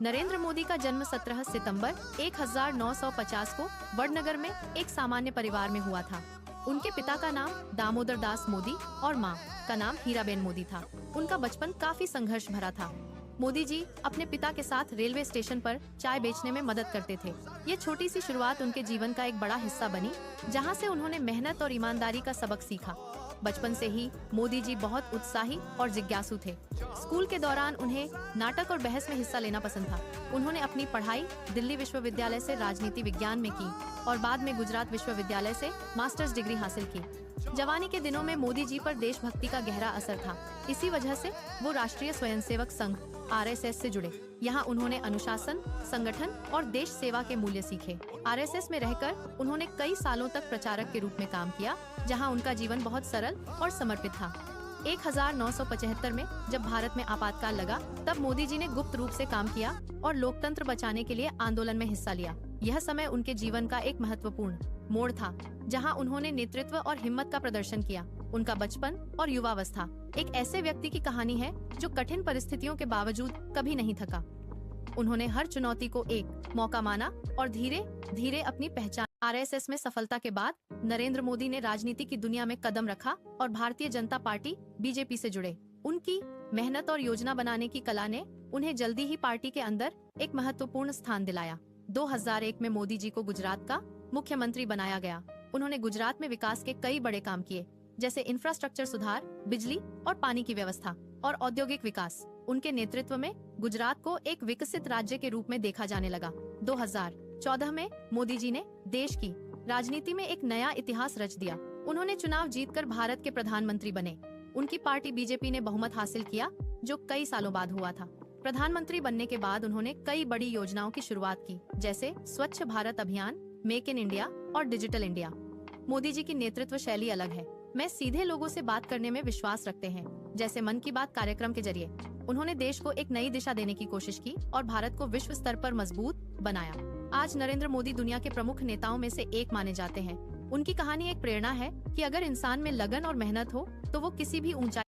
नरेंद्र मोदी का जन्म 17 सितंबर 1950 को वडनगर में एक सामान्य परिवार में हुआ था। उनके पिता का नाम दामोदर दास मोदी और मां का नाम हीराबेन मोदी था। उनका बचपन काफी संघर्ष भरा था। मोदी जी अपने पिता के साथ रेलवे स्टेशन पर चाय बेचने में मदद करते थे। ये छोटी सी शुरुआत उनके जीवन का एक बड़ा हिस्सा बनी, जहां से उन्होंने मेहनत और ईमानदारी का सबक सीखा। बचपन से ही मोदी जी बहुत उत्साही और जिज्ञासु थे। स्कूल के दौरान उन्हें नाटक और बहस में हिस्सा लेना पसंद था। उन्होंने अपनी पढ़ाई दिल्ली विश्वविद्यालय से राजनीति विज्ञान में की और बाद में गुजरात विश्वविद्यालय से मास्टर्स डिग्री हासिल की। जवानी के दिनों में मोदी जी पर देशभक्ति का गहरा असर था। इसी वजह से वो राष्ट्रीय स्वयंसेवक संघ RSS से जुड़े। यहाँ उन्होंने अनुशासन, संगठन और देश सेवा के मूल्य सीखे। RSS में रहकर उन्होंने कई सालों तक प्रचारक के रूप में काम किया, जहाँ उनका जीवन बहुत सरल और समर्पित था। 1975 में जब भारत में आपातकाल लगा, तब मोदी जी ने गुप्त रूप से काम किया और लोकतंत्र बचाने के लिए आंदोलन में हिस्सा लिया। यह समय उनके जीवन का एक महत्वपूर्ण मोड़ था, जहां उन्होंने नेतृत्व और हिम्मत का प्रदर्शन किया। उनका बचपन और युवावस्था एक ऐसे व्यक्ति की कहानी है जो कठिन परिस्थितियों के बावजूद कभी नहीं थका। उन्होंने हर चुनौती को एक मौका माना और धीरे धीरे अपनी पहचान। RSS में सफलता के बाद नरेंद्र मोदी ने राजनीति की दुनिया में कदम रखा और भारतीय जनता पार्टी BJP से जुड़े। उनकी मेहनत और योजना बनाने की कला ने उन्हें जल्दी ही पार्टी के अंदर एक महत्वपूर्ण स्थान दिलाया। 2001 में मोदी जी को गुजरात का मुख्यमंत्री बनाया गया। उन्होंने गुजरात में विकास के कई बड़े काम किए, जैसे इंफ्रास्ट्रक्चर सुधार, बिजली और पानी की व्यवस्था और औद्योगिक विकास। उनके नेतृत्व में गुजरात को एक विकसित राज्य के रूप में देखा जाने लगा। 2014 में मोदी जी ने देश की राजनीति में एक नया इतिहास रच दिया। उन्होंने चुनाव जीतकर भारत के प्रधानमंत्री बने। उनकी पार्टी BJP ने बहुमत हासिल किया, जो कई सालों बाद हुआ था। प्रधानमंत्री बनने के बाद उन्होंने कई बड़ी योजनाओं की शुरुआत की, जैसे स्वच्छ भारत अभियान, मेक इन इंडिया और डिजिटल इंडिया। मोदी जी की नेतृत्व शैली अलग है। मैं सीधे लोगों से बात करने में विश्वास रखते हैं, जैसे मन की बात कार्यक्रम के जरिए। उन्होंने देश को एक नई दिशा देने की कोशिश की और भारत को विश्व स्तर पर मजबूत बनाया। आज नरेंद्र मोदी दुनिया के प्रमुख नेताओं में से एक माने जाते हैं। उनकी कहानी एक प्रेरणा है कि अगर इंसान में लगन और मेहनत हो तो वो किसी भी ऊंचाई